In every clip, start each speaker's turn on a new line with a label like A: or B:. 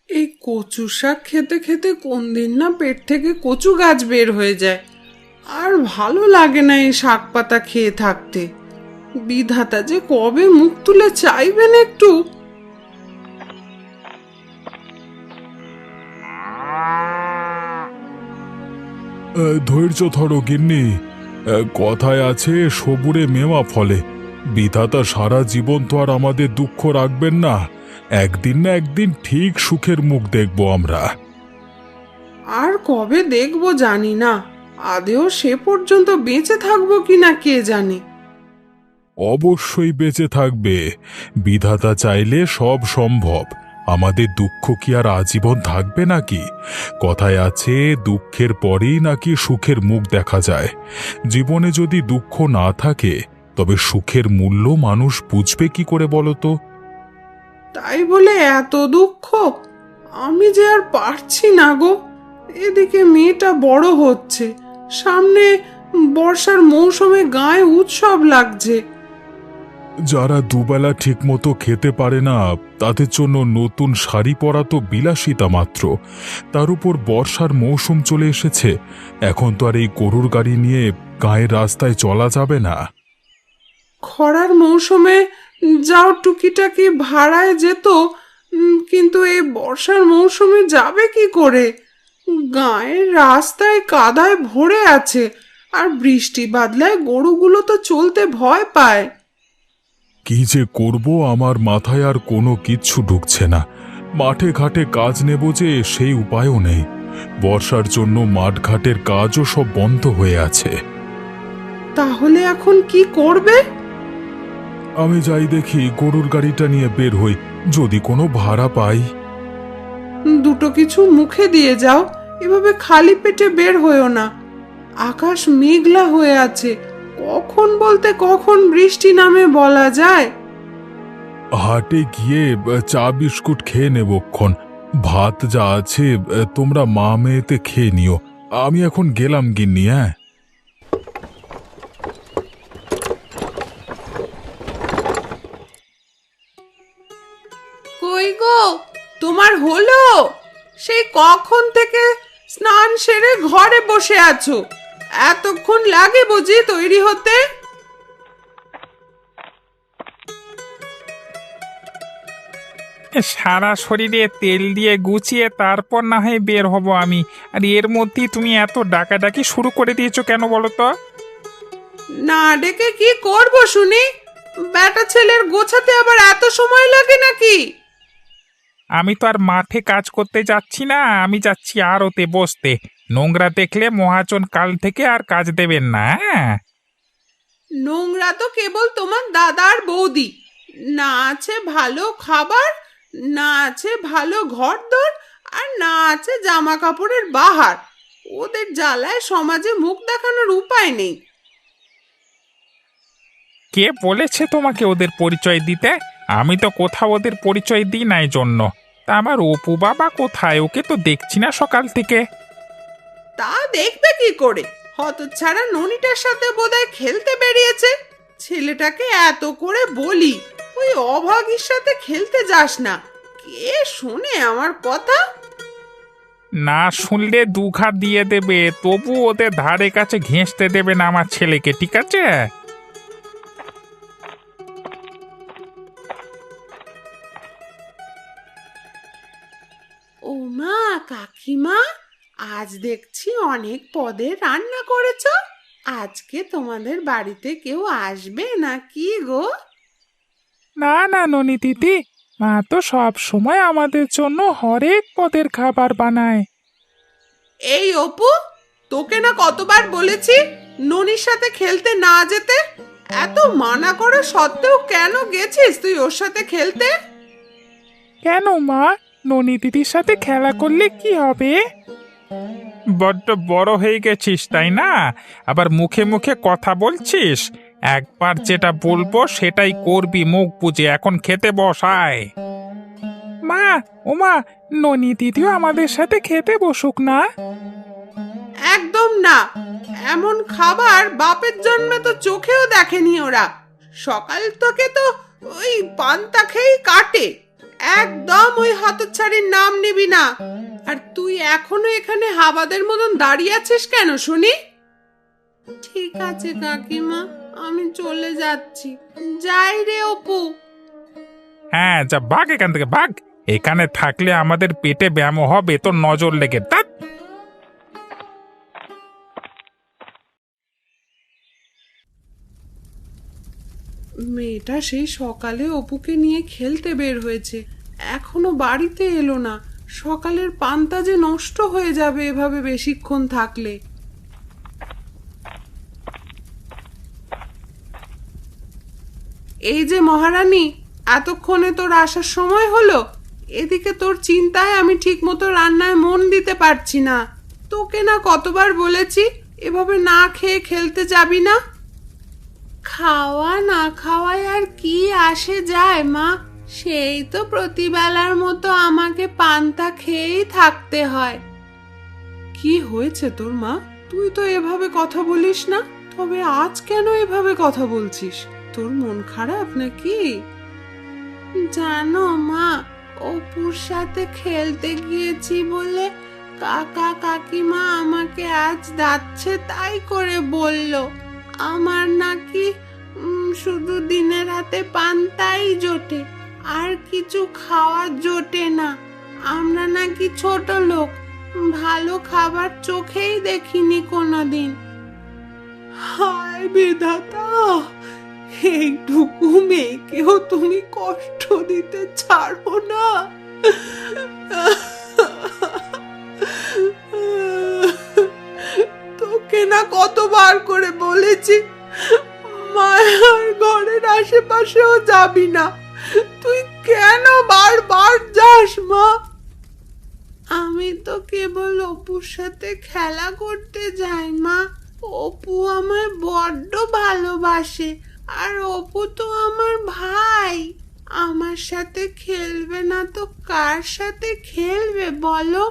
A: এই কচু শাক খেতে খেতে কোন দিন না পেট থেকে কচু গাছ বের হয়ে যায়। আর ভালো লাগে না এই শাক পাতা খেয়ে থাকতে। বিধাতা যে কবে মুখ তুলে চাইবেন একটু।
B: ধৈর্য ধরো গিন্নি। কথায় আছে সবুরে মেওয়া ফলে। বিধাতা সারা জীবন তো আর আমাদের দুঃখ রাখবেন না। একদিন না একদিন ঠিক সুখের মুখ দেখব আমরা।
A: আর কবে দেখবো জানি না, আদেও সে পর্যন্ত বেঁচে থাকবো কিনা কে জানে।
B: অবশ্যই বেঁচে থাকবে। বিধাতা চাইলে সব সম্ভব। আমাদের দুঃখ কি আর আজীবন থাকবে নাকি? কথায় আছে দুঃখের পরেই নাকি সুখের মুখ দেখা যায়। জীবনে যদি দুঃখ না থাকে তবে সুখের মূল্য মানুষ বুঝবে কি করে বলো তো?
A: তাই বলে এত দুঃখ? আমি যে আর পারছি না গো। এদিকে মেয়েটা বড় হচ্ছে, সামনে বর্ষার মৌসুমে গায়ে উৎসব লাগছে।
B: যারা দুবেলা ঠিকমতো খেতে পারে না তাদের জন্য নতুন শাড়ি পরা তো বিলাসিতা মাত্র। তার উপর বর্ষার মৌসুম চলে এসেছে। এখন তো আর এই গরুর গাড়ি নিয়ে গায়ের রাস্তায় চলা যাবে না।
A: খরার মৌসুমে যাও টুকিটাকি ভাড়ায় যেত, কিন্তু এই বর্ষার মৌসুমে যাবে কি করে? গায়ের রাস্তায় কাদায় ভরে আছে, আর বৃষ্টি বাদলায় গরুগুলো তো চলতে ভয় পায়।
B: কি যে করব আমার মাথায় আর কোনো কিচ্ছু ঢুকছে না। মাঠে ঘাটে কাজ নেব যে সেই উপায়ও নেই। বর্ষার জন্য মাঠঘাটের কাজও সব বন্ধ হয়ে আছে।
A: তাহলে এখন কি করবে?
B: আমি যাই দেখি গরুর গাড়িটা নিয়ে বের হই, যদি কোনো ভাড়া পাই।
A: দুটো কিছু মুখে দিয়ে যাও, এভাবে খালি পেটে বের হয়েও না। আকাশ মেঘলা হয়ে আছে, কখন বলতে কখন বৃষ্টি নামে বলা যায়।
B: হাটে গিয়ে চা বিস্কুট খেয়ে নেবক্ষণ। ভাত যা আছে তোমরা মা মেয়েতে খেয়ে নিও। আমি এখন গেলাম গিন্নি। হ্যাঁ,
A: কই গো, তোমার হলো? সেই কখন থেকে স্নান সেরে ঘরে বসে আছো? এতক্ষণ লাগে বুঝি তৈরি হতে?
C: সারা শরীরে তেল দিয়ে গুছিয়ে তারপর না হয় বের হব আমি। আর এর মধ্যেই তুমি এত ডাকাডাকি শুরু করে দিয়েছো কেন বলো তো?
A: না ডেকে কি করব শুনি? বেটা ছেলের গোছাতে আবার এত সময় লাগে নাকি?
C: আমি তো আর মাঠে কাজ করতে যাচ্ছি না, আমি যাচ্ছি আড়তে বসতে। নোংরা দেখলে মহাজন কাল থেকে আর কাজ দেবেন না। হ্যাঁ,
A: নোংরা তো কেবল তোমার দাদা আর বৌদি। না আছে ভালো খাবার, না আছে ভালো ঘরদোর, আর না আছে জামা কাপড়ের বাহার। ওদের জ্বালায় সমাজে মুখ দেখানোর উপায় নেই।
C: কে বলেছে তোমাকে ওদের পরিচয় দিতে? আমি তো কোথাও ওদের পরিচয় দিই নাই জন্য। তা আমার অপু বাবা কোথায়? ওকে তো দেখছি না সকাল থেকে।
A: তা দেখবে কি করে? হতচ্ছাড়া ননিটার সাথে বোধহয় খেলতে বেরিয়েছে। ছেলেটাকে এত করে বলি, ওই অভাগীর সাথে খেলতে যাস না। কে শোনে আমার কথা?
C: না শুনলে দুঘাত দিয়ে দেবে, তবু ওদের ধারে কাছে ঘেঁষতে দেবে না আমার ছেলেকে, ঠিক আছে?
A: ও মা, কাকিমা, আজ দেখছি অনেক পদের রান্না করেছো। আজকে তোমাদের বাড়িতে কেউ আসবে নাকি গো?
C: না না ননি দিদি, মা তো সব সময় আমাদের জন্য হরেক পদের খাবার বানায়।
A: এই অপু, তোকে না কতবার বলেছি ননির সাথে খেলতে না যেতে? এত মানা করে সত্ত্বেও কেন গেছিস তুই ওর সাথে খেলতে?
C: কেন মা, ননি দিদির সাথে খেলা করলে কি হবে? বড্ড বড় হয়ে গেছিস তাই না? আবার মুখে মুখে কথা বলছিস। একবার যেটা বলবো সেটাই করবি মুখ বুজে। এখন খেতে বসায়। মা, ও মা, ননি দিদিও আমাদের সাথে খেতে বসুক না।
A: একদম না। এমন খাবার বাপের জন্মে তো চোখেও দেখেনি ওরা। সকাল থেকে তো ওই পান্তা খেয়েই কাটে। একদম ওই হতচ্ছাড়ির নাম নিবি না। আর তুই এখনো এখানে হাবাদের মতন দাঁড়িয়ে আছিস কেন শুনি? ঠিক আছে কাকিমা, আমি চলে যাচ্ছি। যাই রে অপু।
C: হ্যাঁ, যা ভাগ এখান থেকে ভাগ। এখানে থাকলে আমাদের পেটে ব্যায়াম হবে, তো নজর লেগে তা।
A: মেয়েটা সেই সকালে অপুকে নিয়ে খেলতে বের হয়েছে, এখনো বাড়িতে এলো না। সকালের পান্তা যে নষ্ট হয়ে যাবে এভাবে বেশিক্ষণ থাকলে। এই যে মহারানী, এতক্ষণে তোর আসার সময় হলো। এদিকে তোর চিন্তায় আমি ঠিক মতো রান্নায় মন দিতে পারছি না। তোকে না কতবার বলেছি এভাবে না খেয়ে খেলতে যাবি না। খাওয়া না খাওয়ায় আর কি আসে যায় মা, সেই তো প্রতিবেলার মতো আমাকে পান্তা খেয়েই থাকতে হয়। কি হয়েছে তোর মা? তুই তো এভাবে কথা বলিস না। তবে আজ কেন এভাবে কথা বলছিস? তোর মন খারাপ নাকি? জানো মা, অপুর সাথে খেলতে গিয়েছি বলে কাকা কাকিমা আমাকে আজ যাচ্ছে তাই করে বলল। আমার নাকি শুধু দিনের হাতে পান্তাই জোটে, আর কিছু খাওয়া জোটে না। আমরা নাকি ছোট লোক, ভালো খাবার চোখেই দেখিনি কোনোদিন। হায় বিধাতা, এইটুকু মেয়েকেও তুমি কষ্ট দিতে ছাড়ো না। তোকে না কতবার করে বলেছি মায়ার ঘরের আশেপাশেও যাবি না। তুই কেন বারবার যাস মা? আমি তো কেবল অপুর সাথে খেলা করতে যাই মা। অপু আমায় বড্ড ভালোবাসে, আর অপু তো আমার ভাই। আমার সাথে খেলবে না তো কার সাথে খেলবে বলো?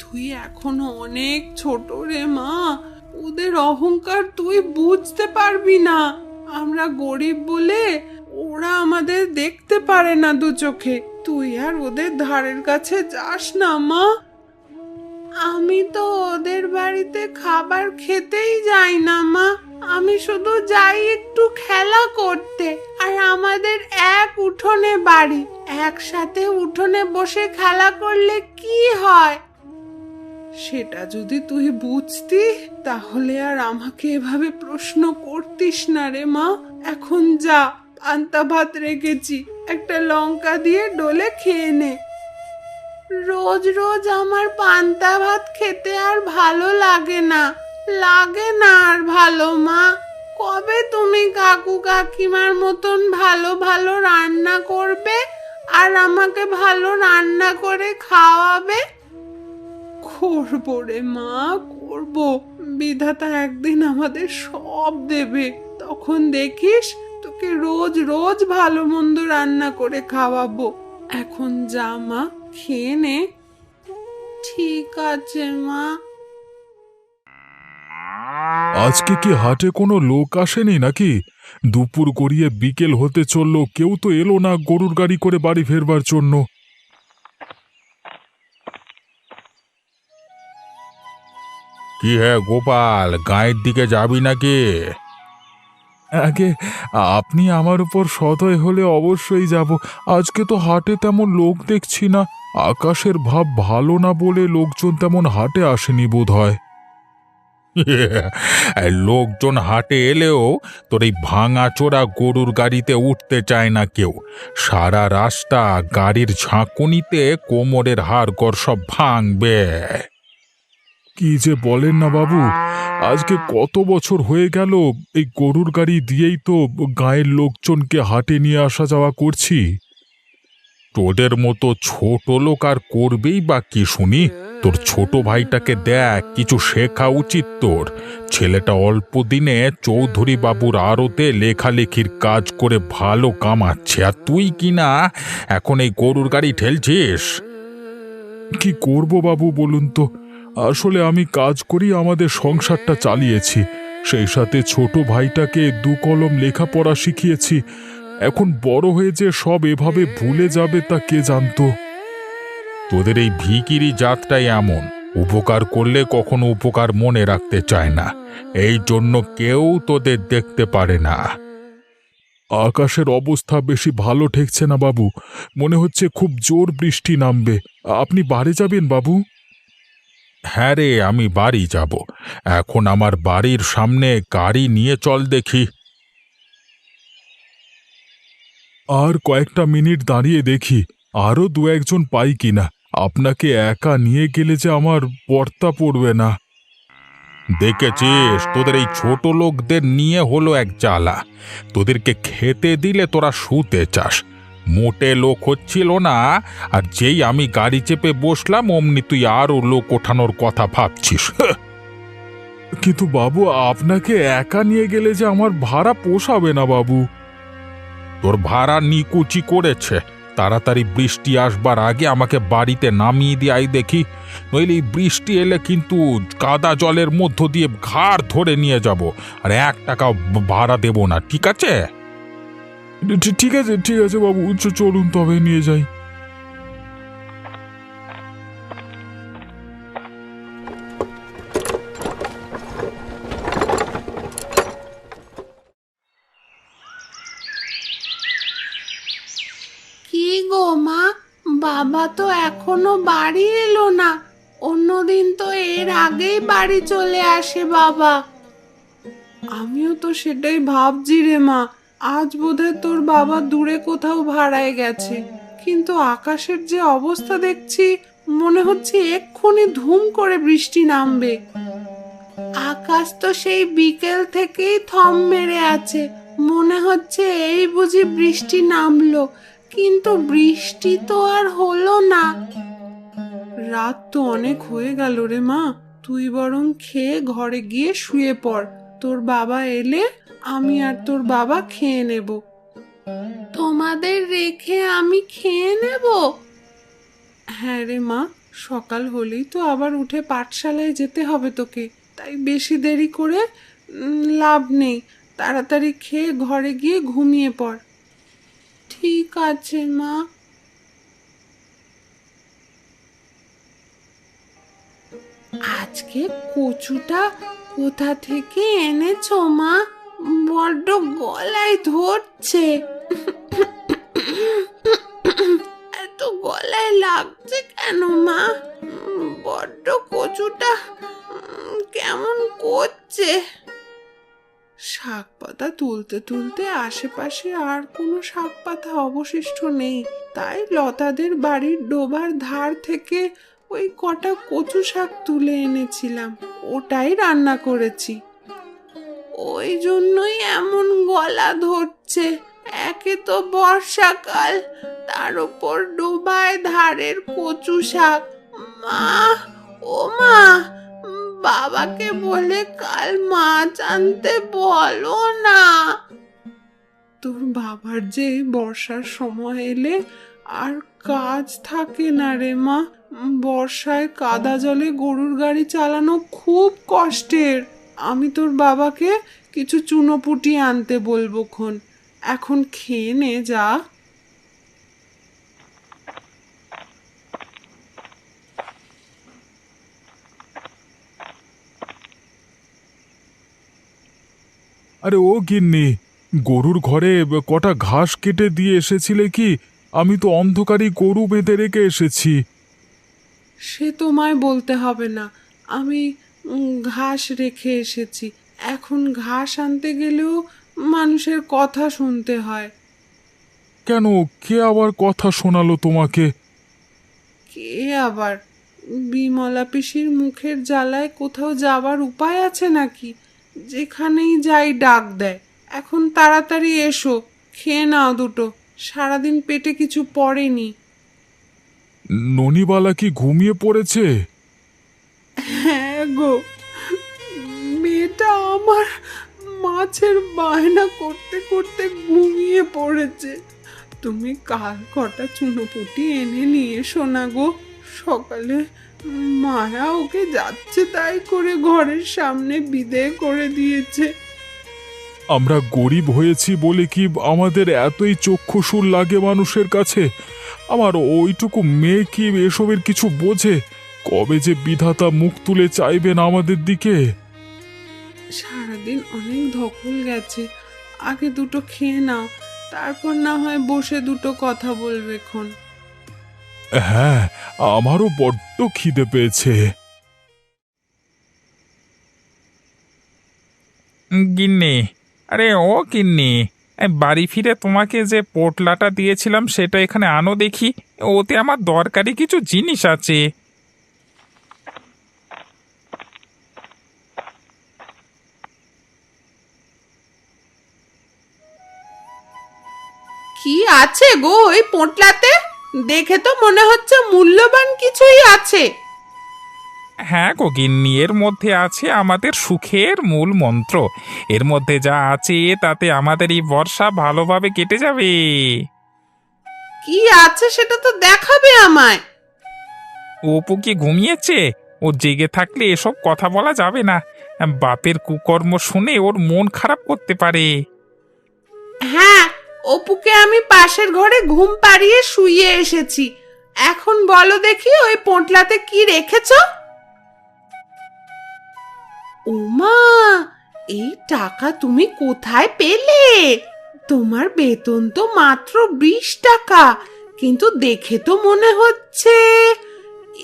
A: তুই এখনো অনেক ছোট রে মা, ওদের অহংকার তুই বুঝতে পারবি না। আমরা গরিব বলে ওরা আমাদের দেখতে পারে না দু চোখে। তুই আর ওদের ধারের কাছে যাস না মা। আমি তো ওদের বাড়িতে খাবার খেতেই যাই না মা, আমি শুধু যাই একটু খেলা করতে। আর আমাদের এক উঠোনে বাড়ি, একসাথে উঠোনে বসে খেলা করলে কি হয়? সেটা যদি তুই বুঝতি তাহলে আর আমাকে এভাবে প্রশ্ন করতিস না রে মা। এখন যা, পান্তা ভাত রেখেছি, একটা লঙ্কা দিয়ে ডলে খেয়ে নে। রোজ রোজ আমার পান্তা ভাত খেতে আর ভালো লাগে না, লাগে না আর ভালো মা। কবে তুমি কাকু কাকিমার মতন ভালো ভালো রান্না করবে আর আমাকে ভালো রান্না করে খাওয়াবে? করবো রে মা, করবো। বিধাতা একদিন আমাদের সব দেবে, তখন দেখিস তোকে রোজ রোজ ভালো মন্দ রান্না করে খাওয়াবো। এখন যা মা, খেয়ে নে। ঠিক আছে মা।
B: আজকে কি হাটে কোনো লোক আসেনি নাকি? দুপুর গড়িয়ে বিকেল হতে চললো, কেউ তো এলো না গরুর গাড়ি করে বাড়ি ফেরবার জন্য।
C: কি হে গোপাল, গায়ের দিকে যাবি নাকি?
B: আগে আপনি আমার উপর সদয় হলে অবশ্যই যাব। আজকে তো হাটে তেমন লোক দেখছি না। আকাশের ভাব ভালো না বলে লোকজন তেমন হাটে আসেনি বোধ হয়।
C: লোকজন হাটে এলেও তোর এই ভাঙা চোরা গরুর গাড়িতে উঠতে চায় না কেউ। সারা রাস্তা গাড়ির ঝাঁকুনিতে কোমরের হাড়গড় সব ভাঙবে।
B: কি যে বলেন না বাবু, আজকে কত বছর হয়ে গেল এই গরুর গাড়ি দিয়েই তো গায়ের লোকজনকে হাটে নিয়ে আসা যাওয়া করছি।
C: তোদের মতো ছোট লোক আর করবেই বা কি শুনি? তোর ছোট ভাইটাকে দেখ, কিছু শেখা উচিত তোর। ছেলেটা অল্প দিনে চৌধুরী বাবুর আড়তে লেখালেখির কাজ করে ভালো কামাচ্ছে, আর তুই কিনা এখন এই গরুর গাড়ি ঠেলছিস।
B: কি করব বাবু বলুন তো? আসলে আমি কাজ করি আমাদের সংসারটা চালিয়েছি, সেই সাথে ছোট ভাইটাকে দু কলম লেখাপড়া শিখিয়েছি। এখন বড় হয়ে যে সব এভাবে ভুলে যাবে তা কে জানতো। তোদের এই ভিখিরি জাতটাই এমন, উপকার করলে কখনো উপকার মনে রাখতে চায় না, এই জন্য কেউ তোদের দেখতে পারে না। আকাশের অবস্থা বেশি ভালো ঠেকছে না বাবু, মনে হচ্ছে খুব জোর বৃষ্টি নামবে। আপনি বাড়ি যাবেন বাবু? হ্যাঁ রে, আমি বাড়ি যাব। এখন আমার বাড়ির সামনে গাড়ি নিয়ে চল দেখি। আর কয়েকটা মিনিট দাঁড়িয়ে দেখি আরো দু একজন পাই কিনা। আপনাকে একা নিয়ে গেলে যে আমার পর্তা পড়বে না। দেখেছিস, তোদের এই ছোট লোকদের নিয়ে হলো এক জ্বালা। তোদেরকে খেতে দিলে তোরা শুতে চাস, মোটে লোক হচ্ছিল না, আর যেই আমি গাড়ি চেপে বসলাম অমনি তুই আরো লোক ওঠানোর কথা ভাবছিস। কিন্তু বাবু, আপনাকে একা নিয়ে গেলে যে আমার ভাড়া পোষাবে না বাবু। তোর ভাড়া নিকুচি করেছে, তাড়াতাড়ি বৃষ্টি আসবার আগে আমাকে বাড়িতে নামিয়ে দিয়ে আই দেখি, নইলে এই বৃষ্টি এলে কিন্তু কাদা জলের মধ্য দিয়ে ঘাড় ধরে নিয়ে যাব, আর 1 টাকা ভাড়া দেব না, ঠিক আছে? ঠিক আছে, ঠিক আছে বাবু, চলুন তবে নিয়ে যাই।
A: কি গো মা, বাবা তো এখনো বাড়ি এলো না। অন্যদিন তো এর আগেই বাড়ি চলে আসে বাবা। আমিও তো সেটাই ভাবছি রে মা, আজ বোধহয় তোর বাবা দূরে কোথাও ভাড়ায় গেছে। কিন্তু আকাশের যে অবস্থা দেখছি, মনে হচ্ছে এক্ষুনি ধুম করে বৃষ্টি নামবে। আকাশ তো সেই বিকেল থেকেই থম মেরে আছে, মনে হচ্ছে এই বুঝি বৃষ্টি নামলো, কিন্তু বৃষ্টি তো আর হলো না। রাত তো অনেক হয়ে গেল রে মা, তুই বরং খেয়ে ঘরে গিয়ে শুয়ে পড়। তোর বাবা এলে আমি আর তোর বাবা খেয়ে নেব। তোমাদের রেখে আমি খেয়ে নেব? হ্যাঁ রে মা, সকাল হলেই তো আবার উঠে পাঠশালায় যেতে হবে তোকে, তাই বেশি দেরি করে লাভ নেই। তাড়াতাড়ি খেয়ে ঘরে গিয়ে ঘুমিয়ে পড়। ঠিক আছে মা। আজকে কচুটা কোথা থেকে এনেছো মা? বড্ড গলায় ধরছে। এত গলায় লাগছে কেন মা? বড্ড কচুটা কেমন করছে। শাক পাতা তুলতে তুলতে আশেপাশে আর কোনো শাক পাতা অবশিষ্ট নেই, তাই লতাদের বাড়ির ডোবার ধার থেকে ওই কটা কচু শাক তুলে এনেছিলাম, ওটাই রান্না করেছি। ওই জন্যই এমন গলা ধরছে। একে তো বর্ষাকাল, তার উপর ডোবায় ধারের কচু শাক। মা, ও মা, বাবাকে বলে কাল মাছ আনতে বলো না। তোর বাবার যে বর্ষার সময় এলে আর কাজ থাকে না রে মা। বর্ষায় কাদা জলে গরুর গাড়ি চালানো খুব কষ্টের। আমি তোর বাবাকে কিছু চুনোপুটি আনতে বলবো খন। এখন খেয়ে নে যা।
B: আরে ও গিন্নি, গরুর ঘরে কটা ঘাস কেটে দিয়ে এসেছিলে কি? আমি তো অন্ধকারই গরু বেঁধে রেখে এসেছি।
A: সে তোমায় বলতে হবে না, আমি ঘাস রেখে এসেছি। এখন ঘাস আনতে গেলেও মানুষের কথা শুনতে হয়।
B: কেন, কে আবার কথা শোনালো তোমাকে?
A: কে আবার? বিমলা পিসির মুখের জ্বালায় কোথাও যাবার উপায় আছে নাকি? যেখানেই যাই ডাক দেয়। এখন তাড়াতাড়ি এসো, খেয়ে নাও দুটো, সারাদিন পেটে কিছু পড়েনি।
B: ননিবালা কি ঘুমিয়ে পড়েছে?
A: হ্যাঁ গো, মেয়েটা আমার মাছের বায়না করতে করতে ঘুমিয়ে পড়েছে। তুমি কাল কটা চুনোপুটি এনে নিয়ে এসো না গো। সকালে মায়া ওকে যাচ্ছে তাই করে ঘরের সামনে বিদেয় করে দিয়েছে।
B: আমরা গরিব হয়েছি বলে কি আমাদের এতই চক্ষুশূল লাগে মানুষের কাছে? আমার ওইটুকু মেয়ে কি এসবের কিছু বোঝে? কবে যে বিধাতা মুখ তুলে চাইবেন আমাদের দিকে?
A: সারাদিন অনেক ধকল গেছে, আগে দুটো খেয়ে নাও, তারপর না হয় বসে দুটো কথা বলবে খন।
B: হ্যাঁ, আমারও বড্ড খিদে পেয়েছে।
C: গিন্নি, আরে ও গিন্নি, এই বাড়ি ফিরে তোমাকে যে পোটলাটা দিয়েছিলাম সেটা এখানে আনো দেখি। ওতে আমার দরকারি কিছু জিনিস আছে।
A: কি আছে গো ওই পোঁটলাতে? দেখে তো মনে হচ্ছে মূল্যবান কিছুই আছে।
C: হ্যাঁ গো গিন্নি, এর মধ্যে আছে আমাদের সুখের মূল মন্ত্র। এর মধ্যে যা আছে তাতে আমাদের এই বর্ষা ভালোভাবে কেটে যাবে।
A: কি আছে সেটা তো দেখাবে আমায়।
C: অপু কি ঘুমিয়েছে? ও জেগে থাকলে এসব কথা বলা যাবে না। বাপের কুকর্ম শুনে ওর মন খারাপ করতে পারে।
A: হ্যাঁ, অপুকে আমি পাশের ঘরে ঘুম পাড়িয়ে শুইয়ে এসেছি। এখন বলো দেখি ওই পোঁটলাতে কি রেখেছো? ওমা, এই টাকা তুমি কোথায় পেলে? তোমার বেতন তো মাত্র 20 টাকা, কিন্তু দেখে তো মনে হচ্ছে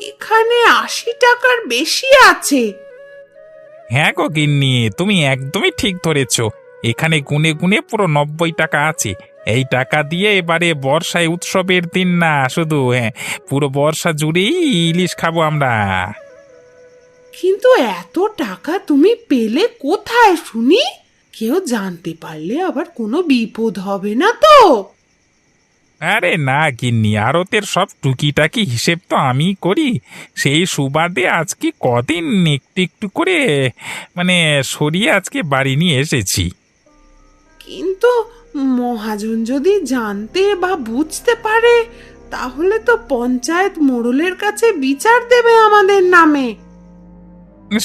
A: এখানে 80 টাকার বেশি আছে।
C: হ্যাঁ গো গিন্নি, তুমি একদমই ঠিক ধরেছ। এখানে গুনে গুনে পুরো 90 টাকা আছে। এই টাকা দিয়ে এবারে বর্ষায় উৎসবের দিন না শুধু, হ্যাঁ, পুরো বর্ষা জুড়েই ইলিশ খাবো আমরা।
A: কিন্তু এত টাকা তুমি পেলে কোথায় শুনি? কেউ জানতে পারলে আবার কোনো বিপদ হবে না তো?
C: আরে না গিন্নি, আরতের সব টুকিটাকি হিসেব তো আমি করি। সেই সুবাদে আজকে কদিন একটু একটু করে মানে সরিয়ে আজকে বাড়ি নিয়ে এসেছি।
A: কিন্তু মহাজন যদি জানতে বা বুঝতে পারে, তাহলে তো পঞ্চায়েত মোড়লের কাছে বিচার দেবে আমাদের নামে।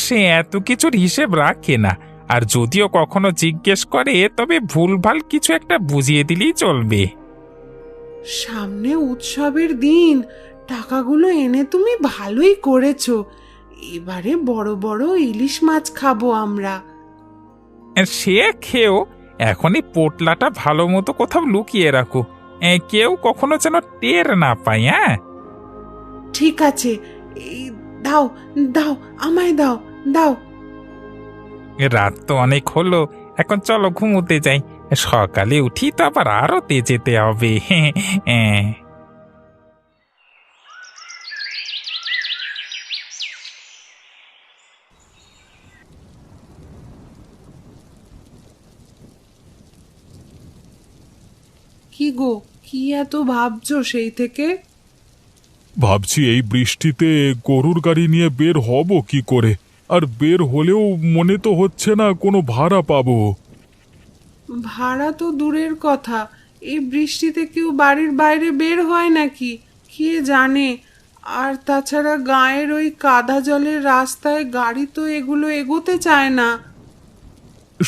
C: সে এত কিছুর হিসেব রাখে না। আর যদিও কখনো জিজ্ঞেস করে তবে ভুলভাল কিছু একটা বুঝিয়ে দিলেই চলবে।
A: সামনে উৎসবের দিন, টাকাগুলো এনে তুমি ভালোই করেছো। এবারে বড় বড় ইলিশ মাছ খাবো আমরা।
C: সে খেয়েও এখন এই পোটলাটা ভালো মতো কোথাও লুকিয়ে রাখো। কেউ কখনো যেন টের না পায়। হ্যাঁ,
A: ঠিক আছে, এই দাও, দাও, আমায় দাও, দাও।
C: রাত তো অনেক হলো, এখন চলো ঘুমোতে যাই। সকালে উঠি তো আবার আরতে যেতে হবে। হ্যাঁ।
A: কি গো, কি এত ভাবছো সেই থেকে?
B: ভাবছি এই বৃষ্টিতে গরুর গাড়ি নিয়ে বের হব কি করে? আর বের হলেও মনে তো হচ্ছে না কোনো ভাড়া পাবো।
A: ভাড়া তো দূরের কথা, এই বৃষ্টিতে কেউ বাড়ির বাইরে বের হয় নাকি কে জানে। আর তাছাড়া গায়ের ওই কাদা জলের রাস্তায় গাড়ি তো এগুলো এগোতে চায় না।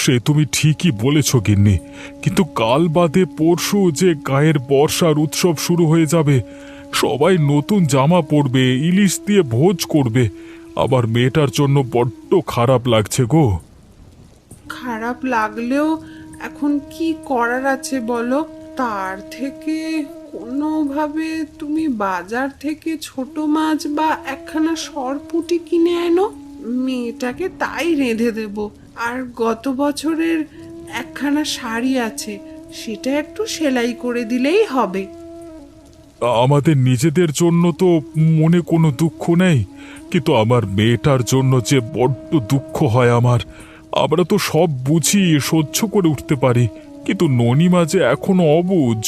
B: সে তুমি ঠিকই বলেছ গিন্নি, কিন্তু কাল বাদে পরশু যে গায়ের বর্ষার উৎসব শুরু হয়ে যাবে। সবাই নতুন জামা পরবে, ইলিশ দিয়ে ভোজ করবে। আবার মেয়েটার জন্য বড্ড খারাপ লাগছে গো।
A: খারাপ লাগলেও এখন কি করার আছে বলো? তার থেকে কোনোভাবে তুমি বাজার থেকে ছোট মাছ বা একখানা সরপুঁটি কিনে এনো, মেয়েটাকে তাই রেঁধে দেব। আর গত বছরের একখানা শাড়ি আছে, সেটা একটু সেলাই করে দিলেই হবে।
B: আমাদের নিজেদের জন্য তো মনে কোনো দুঃখ নেই, কিন্তু আমার মেয়েটার জন্য যে বড্ড দুঃখ হয় আমার। আমরা তো সব বুঝি, সহ্য করে উঠতে পারি, কিন্তু ননিমা যে এখনো অবুঝ।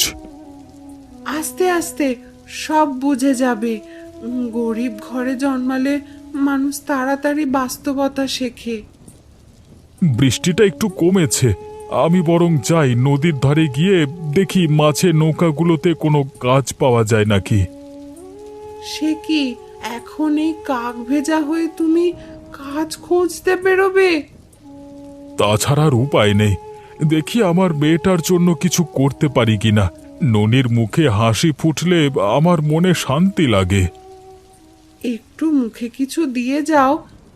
A: আস্তে আস্তে সব বুঝে যাবে। গরিব ঘরে জন্মালে মানুষ তাড়াতাড়ি বাস্তবতা শেখে।
B: বৃষ্টিটা একটু কমেছে, আমি বরং যাই নদীর ধারে গিয়ে দেখি মাছের নৌকাগুলোতে কোনো কাজ পাওয়া যায় নাকি।
A: সে কি, এখন এই কাক ভেজা হয়ে তুমি কাজ খুঁজতে বেরোবে?
B: তাছাড়া আর উপায় নেই। দেখি আমার মেয়েটার জন্য কিছু করতে পারি কিনা। ননির মুখে হাসি ফুটলে আমার মনে শান্তি লাগে।
A: একটু মুখে কিছু দিয়ে যাও,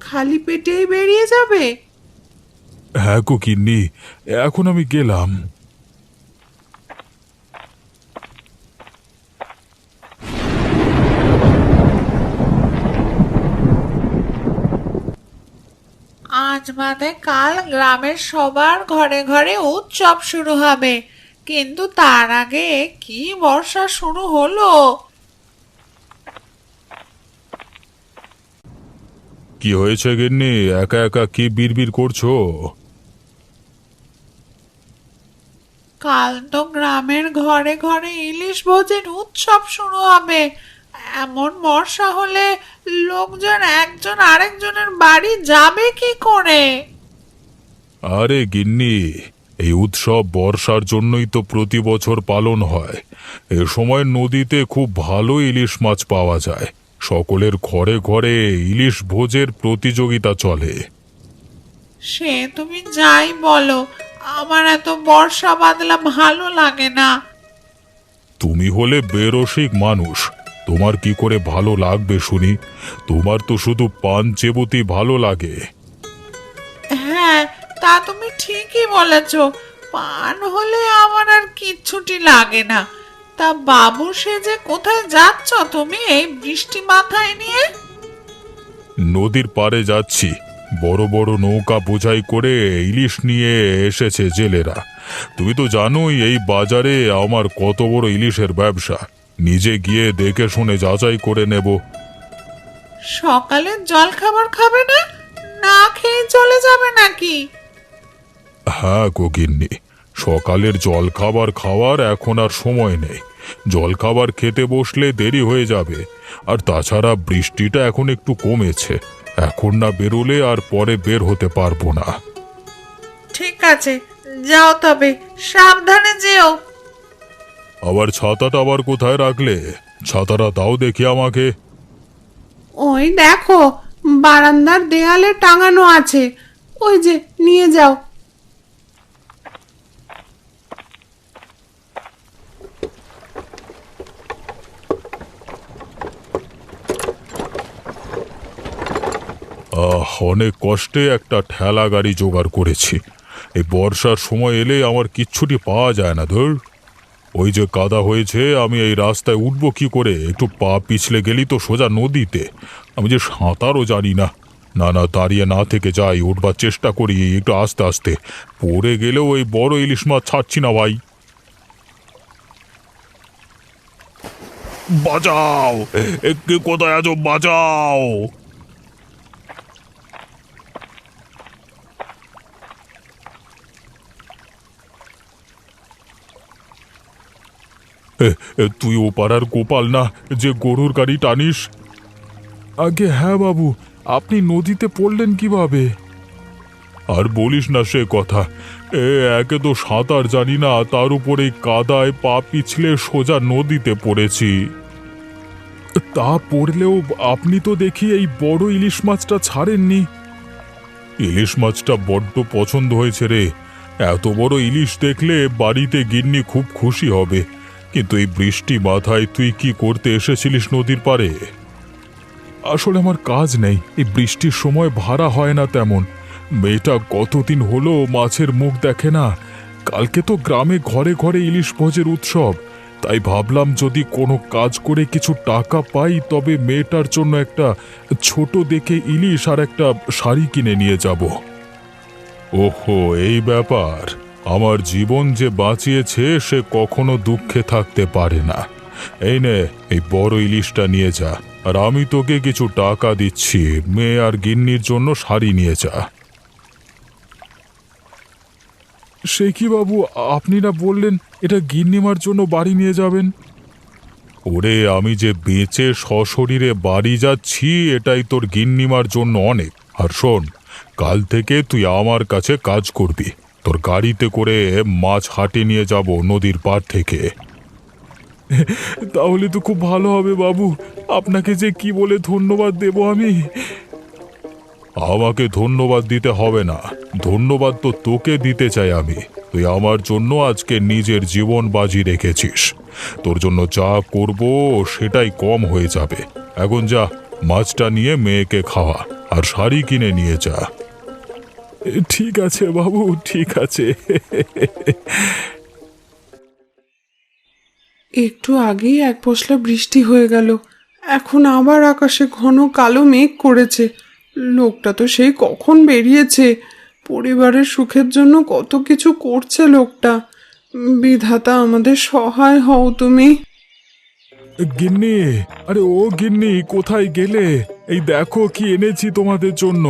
A: খালি পেটেই বেরিয়ে যাবে।
B: হ্যাঁ গো গিন্নি, এখন আমি গেলাম।
D: আজ বাদে কাল গ্রামের সবার ঘরে ঘরে উৎসব শুরু হবে, কিন্তু তার আগে কি বর্ষা শুরু হলো।
B: কি হয়েছে গিন্নি, একা একা কি বিড়বিড় করছো?
D: কাল তো গ্রামের ঘরে ঘরে ইলিশ ভোজের উৎসব শুরু হবে। এমন বর্ষা হলে লোকজন একজন আরেকজনের বাড়ি যাবে কি করে?
B: আরে গিন্নি, এই উৎসব বর্ষার জন্যই তো প্রতি বছর পালন হয়। এ সময় নদীতে খুব ভালো ইলিশ মাছ পাওয়া যায়। সকলের ঘরে ঘরে ইলিশ ভোজের প্রতিযোগিতা চলে।
D: সে তুমি যাই বলো, আমার এত বর্ষা বাদলা ভালো লাগে না।
B: তুমি হলে বেরসিক মানুষ, তোমার কি করে ভালো লাগবে শুনি? তোমার তো শুধু পান চেবুতি ভালো লাগে।
D: হ্যাঁ, তা তুমি ঠিকই বলেছ। পান হলে আমার আর কিচ্ছুটি লাগে না। তা বাবু সেজে কোথায় যাচ্ছ তুমি এই বৃষ্টি মাথায় নিয়ে?
B: নদীর পাড়ে যাচ্ছি। বড় বড় নৌকা বোঝাই করে ইলিশ নিয়ে এসেছে জেলেরা। তুমি তো জানোই এই বাজারে আমার কত বড় ইলিশের ব্যবসা। নিজে গিয়ে দেখে শুনে যাচাই করে নেব।
D: সকালে জল খাবার খাবে না? না খেয়ে চলে যাবে নাকি?
B: হ্যাঁ গিন্নি, সকালের জলখাবার খাওয়ার এখন আর সময় নেই। জলখাবার খেতে বসলে দেরি হয়ে যাবে। আর তাছাড়া বৃষ্টিটা এখন একটু কমেছে। এখন না বেরোলে আর পরে বের হতে পারবো না।
D: ঠিক আছে, যাও তবে, সাবধানে যেও।
B: আবার ছাতাটা আবার কোথায় রাখলে? ছাতাটা দাও দেখি আমাকে।
A: ওই দেখো, বারান্দার দেয়ালে টাঙানো আছে, ওই যে নিয়ে যাও।
B: অনেক কষ্টে একটা ঠেলা গাড়ি জোগাড় করেছি। এই বর্ষার সময় এলে আমার কিচ্ছুটি পাওয়া যায় না। ধর, ওই যে কাদা হয়েছে, আমি এই রাস্তায় উঠবো কি করে? একটু পা পিছলে গেলি তো সোজা নদীতে। আমি যে সাঁতারও জানি না। না না, দাঁড়িয়ে না থেকে যাই, উঠবার চেষ্টা করি একটু আস্তে আস্তে। পড়ে গেলেও ওই বড় ইলিশ মাছ ছাড়ছি না ভাই। বাঁচাও! কে কোথায় আছো? বাঁচাও! তুই ও পাড়ার গোপাল না, যে গরুর গাড়ি টানিস? আগে হ্যাঁ বাবু, আপনি নদীতে পড়লেন কিভাবে? আর বলিস না সে কথা। একে তো সাঁতার জানি না, তার উপরে কাদায় পা পিছলে সোজা নদীতে পড়েছি। তা পড়লেও আপনি তো দেখি এই বড় ইলিশ মাছটা ছাড়েননি। ইলিশ মাছটা বড্ড পছন্দ হয়েছে রে। এত বড় ইলিশ দেখলে বাড়িতে গিন্নি খুব খুশি হবে। কিন্তু এই বৃষ্টি মাথায় তুই কি করতে এসেছিলিস নদীর পাড়ে? আসলে আমার কাজ নেই, এই বৃষ্টির সময় ভাড়া হয় না তেমন। মেয়েটা কতদিন হলো মাছের মুখ দেখে না। কালকে তো গ্রামে ঘরে ঘরে ইলিশ ভোজের উৎসব, তাই ভাবলাম যদি কোনো কাজ করে কিছু টাকা পাই তবে মেয়েটার জন্য একটা ছোট দেখে ইলিশ আর একটা শাড়ি কিনে নিয়ে যাব। ওহো, এই ব্যাপার। আমার জীবন যে বাঁচিয়েছে সে কখনো দুঃখে থাকতে পারে না। এই নে, এই বড় ইলিশটা নিয়ে যা, আর আমি তোকে কিছু টাকা দিচ্ছি। মেয়ে আর গিন্নির জন্য শাড়ি নিয়ে যা। সে কি বাবু, আপনি না বললেন এটা গিন্নিমার জন্য বাড়ি নিয়ে যাবেন? ওরে, আমি যে বেঁচে সশরীরে বাড়ি যাচ্ছি এটাই তোর গিন্নিমার জন্য অনেক। আর শোন, কাল থেকে তুই আমার কাছে কাজ করবি। তোর গাড়িতে করে মাছ হাটে নিয়ে যাব নদীর পাড় থেকে। তাহলে তো খুব ভালো হবে বাবু। আপনাকে যে কি বলে ধন্যবাদ দেব আমি। আমাকে ধন্যবাদ দিতে হবে না, ধন্যবাদ তো তোকে দিতে চাই আমি। তুই আমার জন্য আজকে নিজের জীবন বাজি রেখেছিস। তোর জন্য যা করব সেটাই কম হয়ে যাবে। এখন যা, মাছটা নিয়ে মেয়েকে খাওয়া আর শাড়ি কিনে নিয়ে যা। ঠিক আছে বাবু, ঠিক আছে।
A: একটু আগেই এক পশলা বৃষ্টি হয়ে গেল, এখন আবার আকাশে ঘন কালো মেঘ করেছে। লোকটা তো সেই কখন বেরিয়েছে, পরিবারের সুখের জন্য কত কিছু করছে লোকটা। বিধাতা আমাদের সহায় হও তুমি।
B: গিন্নি, আরে ও গিন্নি, কোথায় গেলে? এই দেখো কি এনেছি তোমাদের জন্য।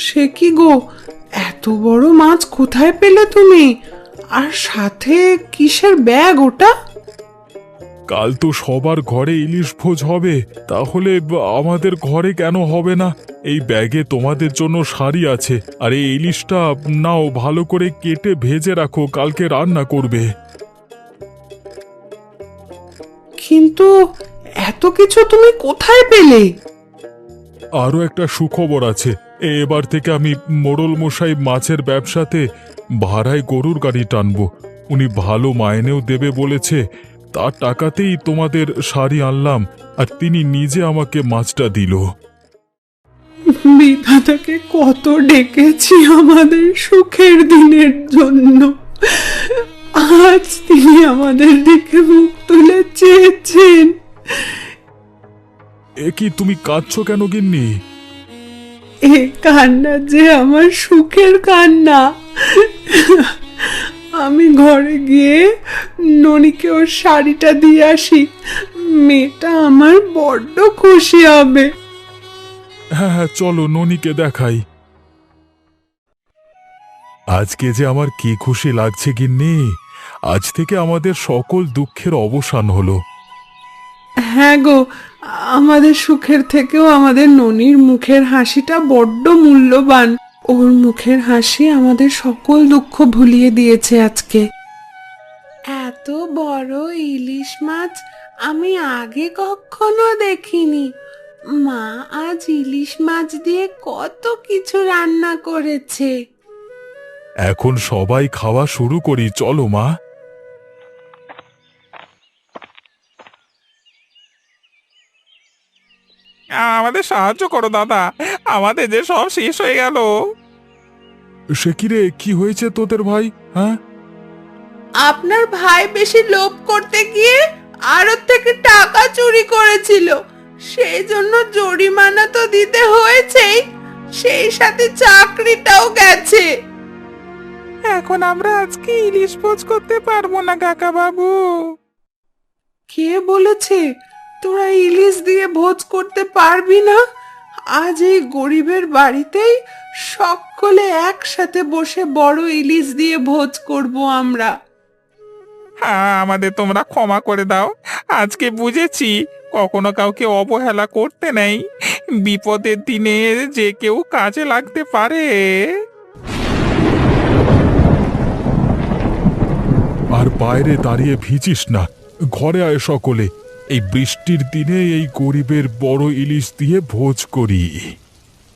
A: সে কি গো, এত বড় মাছ কোথায় পেলে তুমি? আর সাথে কিসের ব্যাগ ওটা?
B: কাল তো সবার ঘরে ইলিশ ভোজ হবে, তাহলে আমাদের ঘরে কেন হবে না? এই ব্যাগে তোমাদের জন্য শাড়ি আছে, আর এই ইলিশটা নাও, ভালো করে কেটে ভেজে রাখো, কালকে রান্না করবে।
A: কিন্তু এত কিছু তুমি কোথায় পেলে?
B: আরও একটা সুখবর আছে। এবার থেকে আমি মোড়ল মশাই মাছের ব্যবসাতে ভাড়ায় গরুর গাড়ি টানবো। উনি ভালো মাইনেও দেবে বলেছে। তার টাকাতেই তোমাদের শাড়ি আনলাম, আর তিনি নিজে আমাকে মাছটা দিল।
A: বিধাতাকে কত ডেকেছি আমাদের সুখের দিনের জন্য, আজ তিনি আমাদের দিকে মুখ তুলে চেয়েছেন।
B: এ কি, তুমি কাঁদছো কেন গিন্নি?
A: এ কান্না যে আমার সুখের কান্না। আমি ঘরে গিয়ে ননিকে ওর শাড়িটা দিয়ে আসি, মেয়েটা আমার বড্ড খুশি হবে।
B: হ্যাঁ হ্যাঁ, চলো ননিকে দেখাই। আজকে যে আমার কি খুশি লাগছে গিন্নি, আজ থেকে আমাদের সকল দুঃখের অবসান হলো।
A: হ্যাঁ গো, আমাদের সুখের থেকেও আমাদের ননির মুখের হাসিটা বড্ড মূল্যবান। ওর মুখের হাসি আমাদের সকল দুঃখ ভুলিয়ে দিয়েছে আজকে। এত বড় ইলিশ মাছ আমি আগে কখনো দেখিনি। মা আজ ইলিশ মাছ দিয়ে কত কিছু রান্না করেছে।
B: এখন সবাই খাওয়া শুরু করি, চলো মা।
C: আমাদের সাহায্য করো দাদা, আমাদের যে সব শেষ হয়ে গেল।
B: সে কি রে, কি হয়েছে তোদের ভাই? হ্যাঁ,
A: আপনার ভাই বেশি লোভ করতে গিয়ে আড়ত থেকে টাকা চুরি করেছিল, সেই জন্য জরিমানা তো দিতে হয়েছেই, সেই সাথে চাকরিটাও গেছে।
C: এখন আমরা আজকে ইলিশ ভোজ করতে পারবো না কাকা বাবু।
A: কে বলেছে তোরা ইলিশ দিয়ে ভোজ করতে পারবি না? আজ এই গরিবের বাড়িতেই সকলে একসাথে বসে বড় ইলিশ দিয়ে ভোজ করব আমরা।
C: হ্যাঁ, আমাদের তোমরা ক্ষমা করে দাও। আজকে বুঝেছি কখনো কাউকে অবহেলা করতে নেই, বিপদের দিনে যে কেউ কাজে লাগতে পারে।
B: আর বাইরে দাঁড়িয়ে ভিজিস না, ঘরে আয় সকলে। এই বৃষ্টির দিনে এই গরিবের বড় ইলিশ দিয়ে ভোজ করি।